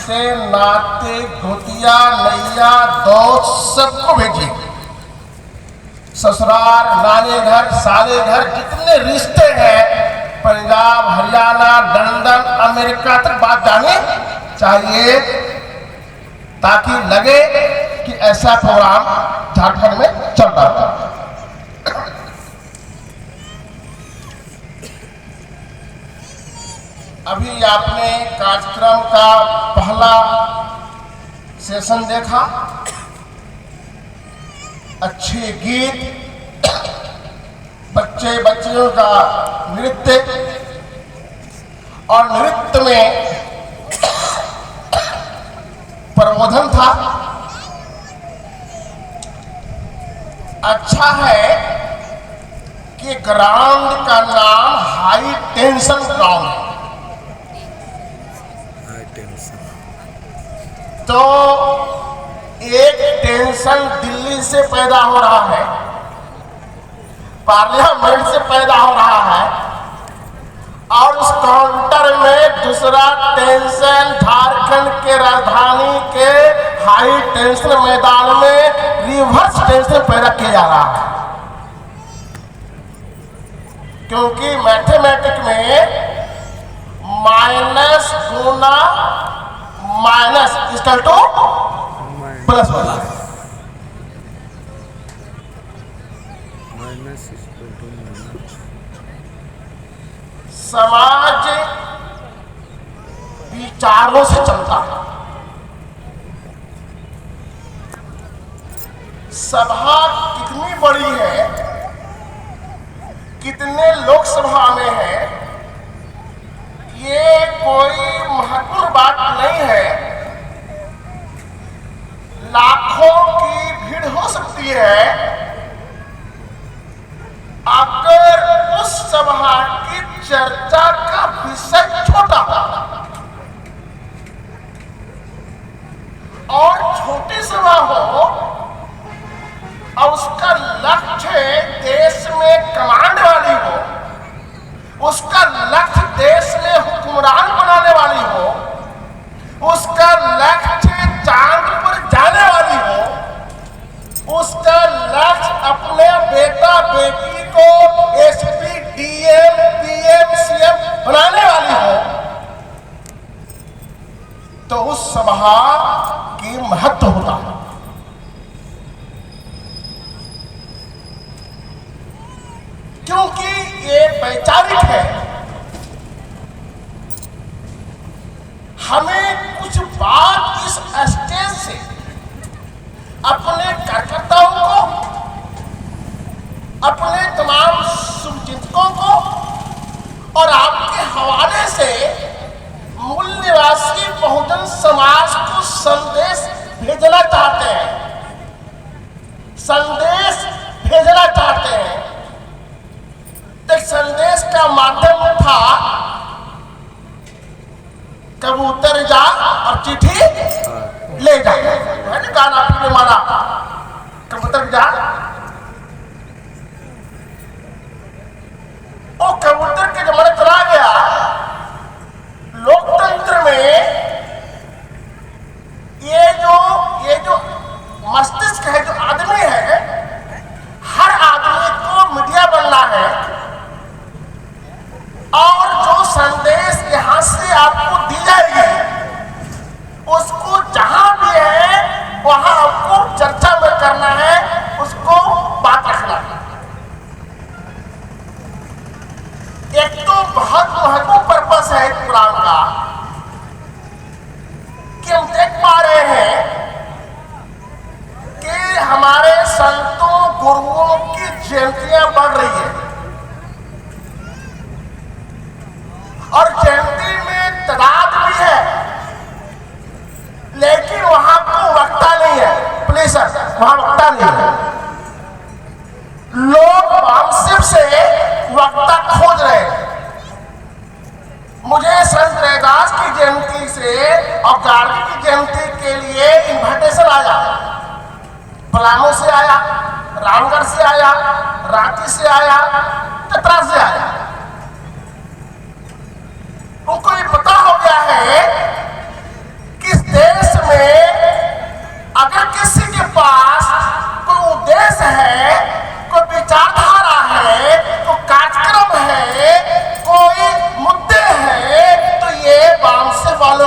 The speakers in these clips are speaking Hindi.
रिश्ते नाते गोतिया नैया दोस्त सबको भेजिए। ससुराल, नानी घर, साले घर, जितने रिश्ते हैं पंजाब, हरियाणा, लंदन, अमेरिका तक बात जानी चाहिए, ताकि लगे कि ऐसा प्रोग्राम झारखंड में चल रहा था। अभी आपने कार्यक्रम का पहला सेशन देखा। अच्छे गीत, बच्चे बच्चियों का नृत्य, और नृत्य में प्रबोधन था। अच्छा है कि ग्राउंड का नाम हाई टेंशन ग्राउंड है। तो एक टेंशन दिल्ली से पैदा हो रहा है, पार्लियामेंट से पैदा हो रहा है, और उस काउंटर में दूसरा टेंशन झारखंड के राजधानी के हाई टेंशन मैदान में रिवर्स टेंशन पैदा किया जा रहा है। क्योंकि मैथमेटिक्स में माइनस गुना माइनस इक्वल टू प्लस वाला समाज विचारों से चलता है। सभा कितनी बड़ी है, कितने लोकसभा में है, ये कोई महत्वपूर्ण बात नहीं है। लाखों की भीड़ हो सकती है, अगर उस सभा की चर्चा का विषय छोटा और छोटी सभा हो और उसका लक्ष्य देश में कमांड वाली हो, उसका लक्ष्य देश में हुक्मरान बनाने वाली हो, उसका लक्ष्य चांद पर जाने वाली हो, उसका लक्ष्य अपने बेटा बेटी को एसपी, डीएम, पीएम, सीएम बनाने वाली हो, तो उस सभा की महत्व होता है। क्योंकि ये वैचारिक है। हमें कुछ बात इस स्टेज से अपने कार्यकर्ताओं को, अपने तमाम शुभचिंतकों को और आपके हवाले से मूल निवासी बहुजन समाज को संदेश भेजना चाहते हैं, संदेश भेजना चाहते हैं। एक संदेश का माध्यम था कबूतर जा और चिट्ठी ले जा, है ना गाना आपने मारा, कबूतर जा। वो कबूतर के जमाना चला गया। लोकतंत्र में ये जो मस्तिष्क है, जो आदमी है, हर आदमी को मीडिया बनना है और जो संदेश यहां से आपको दी जाएगी उसको जहां भी है वहां आपको चर्चा में करना है, उसको बात रखना है। एक तो बहुत महत्वपूर्ण पर्पस है प्रोग्राम का कि हम देख पा रहे हैं कि हमारे संतों गुरुओं की जयंतियां बढ़ रही है और जयंती में तादाद भी है, लेकिन वहां को वक्ता नहीं है। प्लीज सर, वहां वक्ता नहीं है। लोग वामसिफ से वक्ता खोज रहे हैं। मुझे संत रैदास की जयंती से और गार्गी की जयंती के लिए इन्विटेशन आया, पलामू से आया, रामगढ़ से आया, रांची से आया, चतरा से आया। उनको ये पता हो गया है कि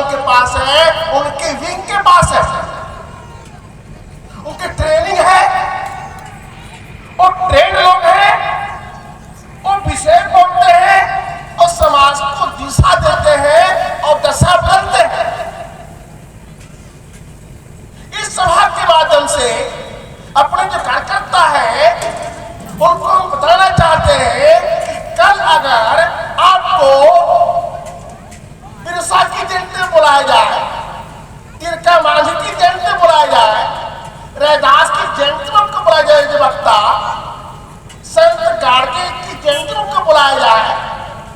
के पास है, उनके विंग के पास है, उनकी ट्रेनिंग है, वो ट्रेन लोग हैं, वो विषय बोलते हैं और समाज को दिशा देते हैं और दशा बदलते हैं। इस सभा के माध्यम से अपने जो कार्यकर्ता है उनको हम बताना चाहते हैं कि कल अगर आपको बिरसा की जयंती में बुलाया जाए, तिलका मांझी की जयंती में बुलाया जाए, रैदास की जयंती में उनको बुलाया जाए, जो वक्ता संत गाड़गे की जयंती में उनको बुलाया जाए,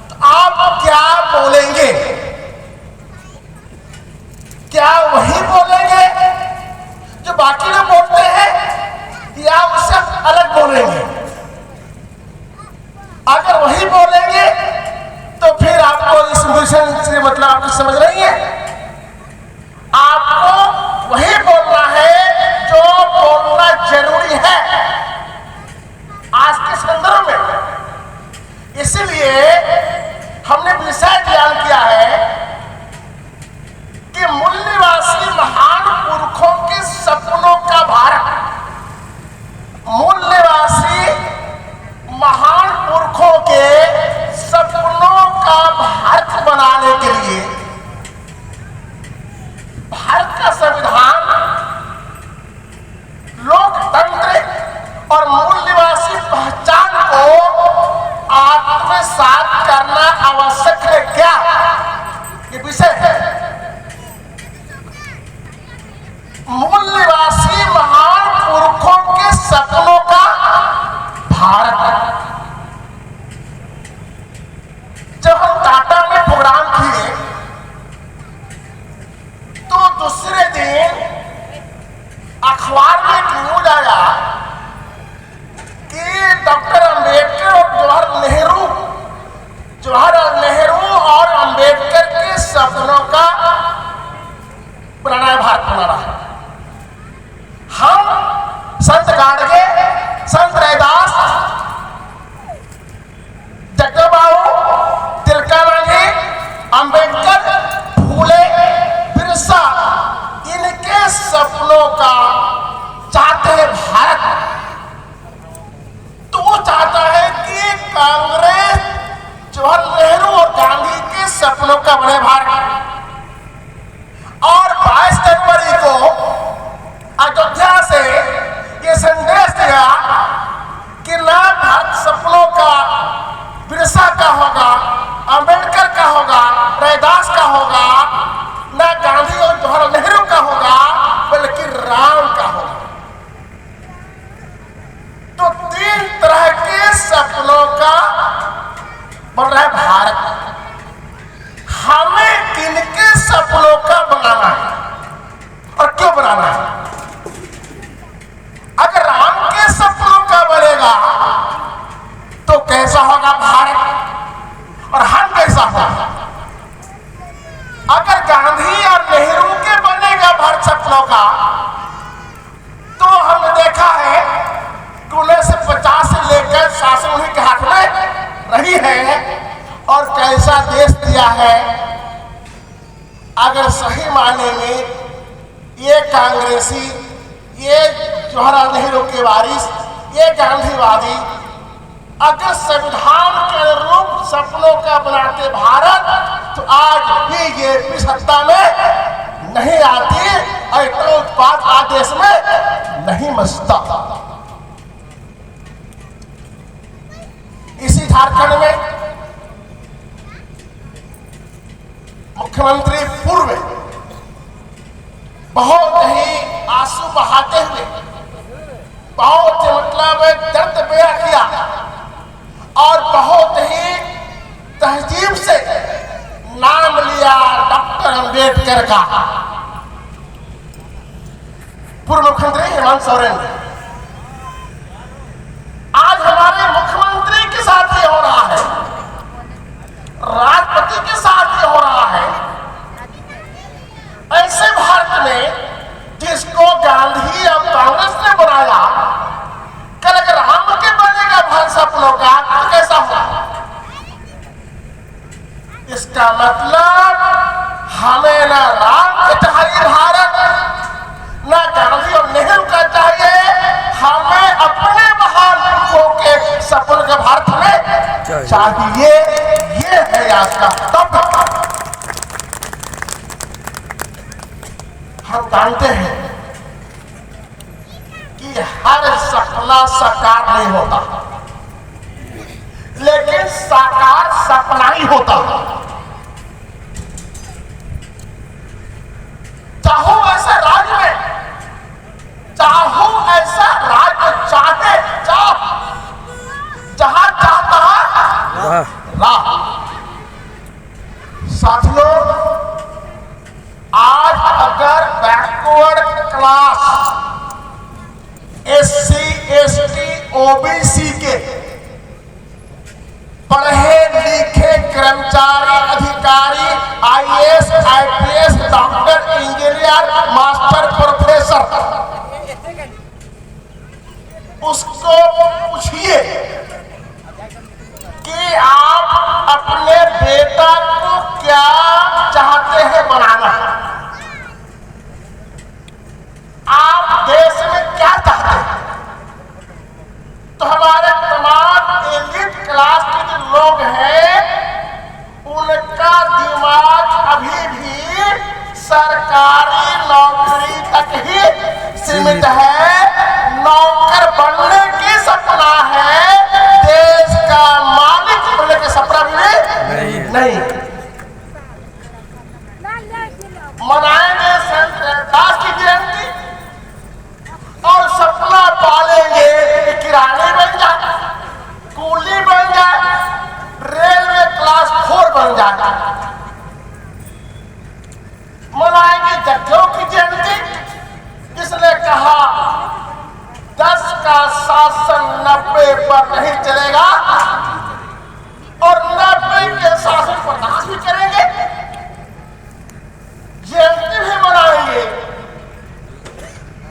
तो आप क्या बोलेंगे? क्या वही बोलेंगे जो बाकी लोग बोलते हैं या उससे अलग बोलेंगे? अगर वही बोलेंगे तो फिर आपको इस मिशन से मतलब आपको समझ रही है, आपको वही बोलना है जो बोलना जरूरी है आज के संदर्भ में। इसलिए हमने विषय ज्ञान किया है कि मूल निवासी महान पुरखों के सपनों का भारत, मूल निवासी महान पुरखों के सपनों का भारत बनाने के लिए भारत का संविधान, लोकतंत्र और मूल निवासी पहचान को आत्मसात करना आवश्यक है। क्या ये विषय है? मूल निवासी महान पुरखों के सपनों का भारत। जब हम टाटा में प्रोग्राम किए तो दूसरे दिन अखबार में एक न्यूज आया कि डॉक्टर अंबेडकर और जवाहरलाल नेहरू और अंबेडकर के सपनों का बनाया भारत बना रहा है। हम संत गाड़गे, संत रैदास, जगबाबू, तिलका मांझी, अंबेडकर, फूले, बिरसा, इनके सपनों का चाहते हैं भारत। तो वो चाहता है कि कांग्रेस जवाहरलाल नेहरू और गांधी के सपनों का बने भारत। और 22 जनवरी को अयोध्या से ये संदेश दिया कि ना भारत सपनों का बिरसा का होगा, अंबेडकर का होगा, रैदास का होगा, ना गांधी और जवाहरलाल नेहरू का होगा, बल्कि राम का होगा। तो 3 तरह के सपनों का बन रहा है भारत। हमें किनके सपनों का बनाना है और क्यों बनाना है? अगर राम के सपनों का बनेगा तो कैसा होगा भारत और हम कैसा होगा? अगर गांधी और नेहरू के बनेगा भारत सपनों का तो हमने देखा है कि 1950 से लेकर शासन उन्हीं के हाथ में रही है और कैसा देश दिया है। अगर सही मायने में ये कांग्रेसी, ये जवाहरलाल नेहरू के वारिस, ये गांधीवादी अगर संविधान के अनुरूप सपनों का बनाते भारत तो आज बीजेपी सत्ता में नहीं आती और इतना उत्पाद आज देश में नहीं मचता। इसी झारखंड में मुख्यमंत्री पूर्व बहुत ही आंसू बहाते हुए, बहुत ही मतलब दर्द बयां किया और बहुत ही तहजीब से नाम लिया डॉक्टर अंबेडकर का। पूर्व मुख्यमंत्री हेमंत सोरेन। आज हमारे मुख्यमंत्री के साथ ये हो रहा है, राष्ट्रपति के साथ ये हो रहा है। ऐसे भारत में जिसको गांधी और कांग्रेस ने बनाया, कल अगर हम के बनेगा भारत सपनों का तो कैसा होगा? इसका मतलब हमें ना राम की चाहिए भारत, ना गांधी और नेहरू का चाहिए। हमें अपने महान पुरुषों के सपने का भारत में चाहिए। ये है आज का तब हम जानते हैं कि हर सपना साकार नहीं होता, लेकिन साकार सपना ही होता है। चाहो ऐसा राज्य में, चाहो ऐसा राज्य चाहे जहां चाहता है राह। साथियों, आज अगर backward class SC ST OBC के पढ़े लिखे कर्मचारी, अधिकारी, IAS IPS, doctor, engineer, master, professor, उसको पूछिए कि आप अपने बेटा को क्या चाहते हैं बनाना, आप देश में क्या चाहते हैं। तो हमारे तमाम एलिट क्लास के जो लोग हैं, उनका दिमाग अभी भी सरकारी नौकरी तक ही सीमित है। नौकर बनने की सपना है, देश का मालिक बनने का सपना भी नहीं। मनाएंगे संत रविदास की जयंती और सपना पालेंगे कि किराने बन जाए, कूली बन जाए, रेलवे क्लास 4 बन जाए। मनाएंगे जग्गों की जयंती, जिसने कहा 10 का शासन 90 पर नहीं चलेगा और 90 के शासन बर्दाश्त भी करेंगे। जयंती भी मनाएंगे,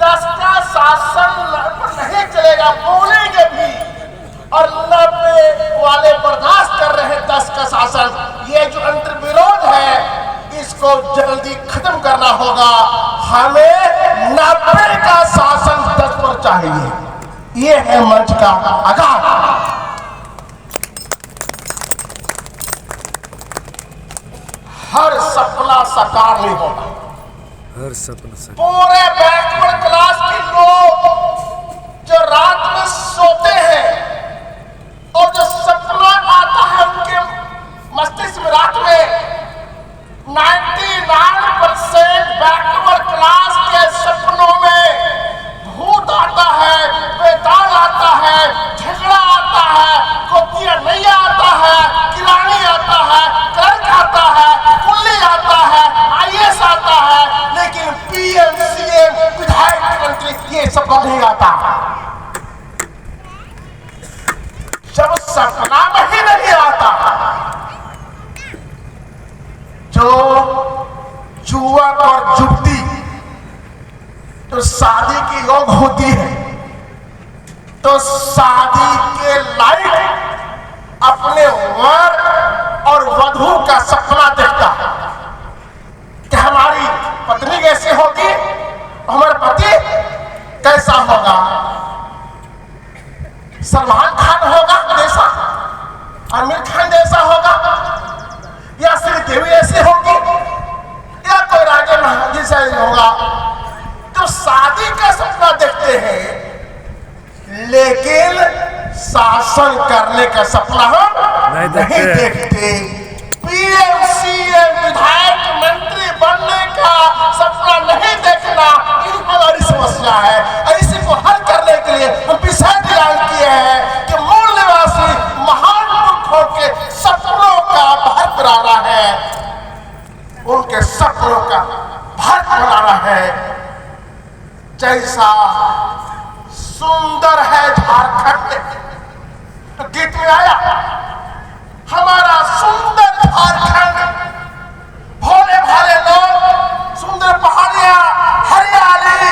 10 का शासन पर नहीं चलेगा बोलेंगे भी, और 90 वाले बर्दाश्त कर रहे हैं 10 का शासन। ये जो अंतर्विरोध है, इसको जल्दी खत्म करना होगा। हमें 90 का शासन 10 पर चाहिए। ये है मंच का आगाज। हर सपना साकार नहीं होता, हर सपना साकार। पूरे बैकवर्ड क्लास के लोग जो रात में सोते हैं और जो सपना आता है उनके मस्तिष्क में रात में, 99% बैकवर्ड क्लास के सपनों में भूत आता है, बेताल आता है, झगड़ा आता है, कोतिया नहीं आता है, किरानी आता है, क्लर्क आता है, कुल्ली आता है, IAS आता है, लेकिन PM CM विधायक मंत्री ये सब नहीं आता। जब सपना में ही नहीं आता, जो युवक और युवती तो शादी की योग होती है, तो शादी के लायक अपने वर और वधू का सपना देखता है कि हमारी पत्नी कैसी होगी, हमारा पति कैसा होगा। सलमान खान होगा जैसा, आमिर खान जैसा होगा, या श्रीदेवी ऐसी होगी, या कोई राजा महाराज जैसा होगा। तो शादी का सपना देखते हैं, लेकिन शासन करने का सपना हम नहीं देखते। PM CM विधायक मंत्री बनने का सपना नहीं देखना, ये हमारी समस्या है। इसी को हल करने के लिए हम विषय तैयार किए हैं कि मूल निवासी महान पुरुषों के सपनों का भारत बनाना है, उनके सपनों का भारत बनाना है। जैसा सुंदर है झारखंड, तो गीत में आया हमारा सुंदर झारखंड, भोले भाले लोग, सुंदर पहाड़ियां, हरियाली,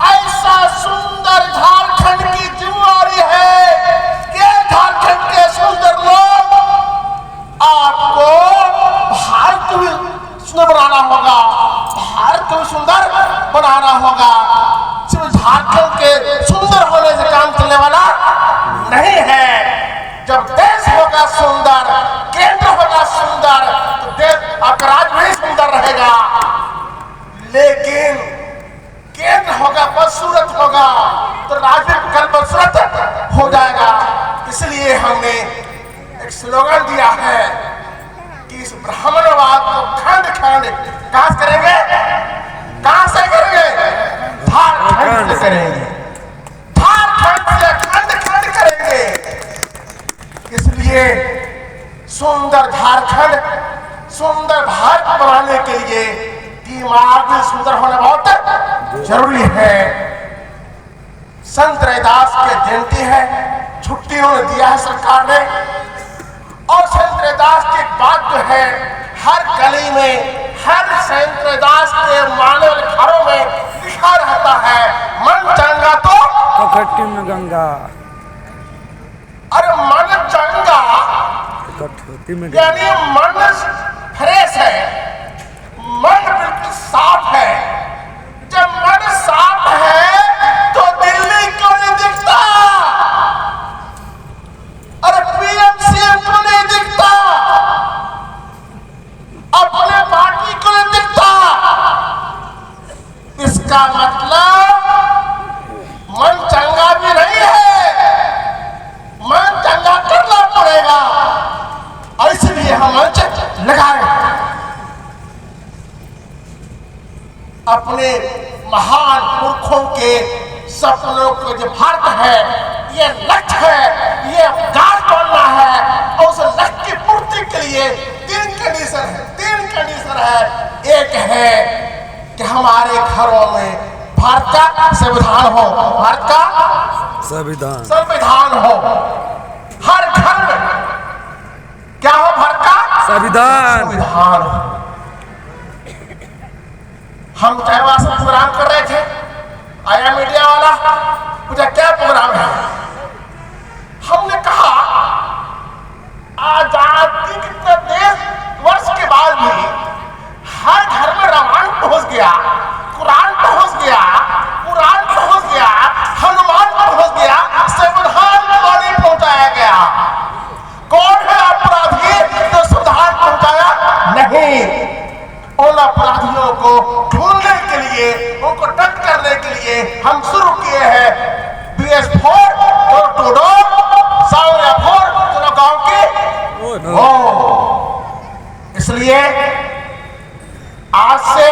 ऐसा सुंदर झारखंड की जिम्मेदारी है कि झारखंड के सुंदर लोग आपको भारत में सुंदर बनाना होगा, भारत को सुंदर बनाना होगा। सिर्फ झारखंड के सुंदर होने से काम चलने वाला नहीं है। जब देश होगा सुंदर, केंद्र होगा सुंदर, तो देश आपका राज्य भी सुंदर रहेगा। लेकिन केंद्र होगा बदसूरत होगा तो राज्य कल बदसूरत हो जाएगा। इसलिए हमने एक स्लोगन दिया है कि इस ब्राह्मणवाद को खंड खंड कहां से करेंगे, कहां से करेंगे, झारखंड से करेंगे, झारखंड से खंड खंड करेंगे। इसलिए सुंदर झारखंड, सुंदर भारत बनाने के लिए दिमाग भी सुंदर होना बहुत जरूरी है। संत रैदास के जयंती है, छुट्टी उन्हें दिया है सरकार ने। और संत रैदास की बात जो है हर गली में, हर संत रैदास के मानने वाले घरों में लिखा रहता है, मन चंगा तो कखट्टी में गंगा, अरे मन चंगा कठौती में यानी मन फ्रेश है, मन बिल्कुल साफ है। जब मन साफ है तो दिल्ली क्यों नहीं दिखता, अरे पीएम सीएम क्यों नहीं दिखता, अपने पार्टी को नहीं दिखता। इसका मतलब मन चंगा भी नहीं है, मन चंगा करना पड़ेगा। और इसलिए हम मंच लगाए अपने महान पुरखों के सपनों को, जो भारत है ये लक्ष्य है, ये अवतार बनना है। और उस लक्ष्य की पूर्ति के लिए तीन कंडीशन है, तीन कंडीशन है। एक है कि हमारे घरों में भारत का संविधान हो, भारत का संविधान संविधान हो हर घर में। क्या हो, भारत का संविधान। संविधान हो। हम चारवा से प्रोग्राम कर रहे थे, आया मीडिया वाला, पूछा क्या प्रोग्राम है। हमने कहा आजादी के देश वर्ष के बाद भी हर घर में रामायण पहुंच गया, कुरान पहुंच गया, कुरान पहुंच गया, हनुमान पहुंच गया, संविधान को नहीं पहुंचाया गया। कौन है अपराधी जो संविधान पहुंचाया नहीं? उन अपराधियों को ढूंढने के लिए, उनको डट करने के लिए हम शुरू किए हैं BS4 और टोडो साउया 4 दोनों गांव के इसलिए आज से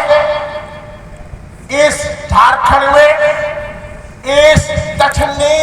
इस झारखंड में, इस दक्षिणी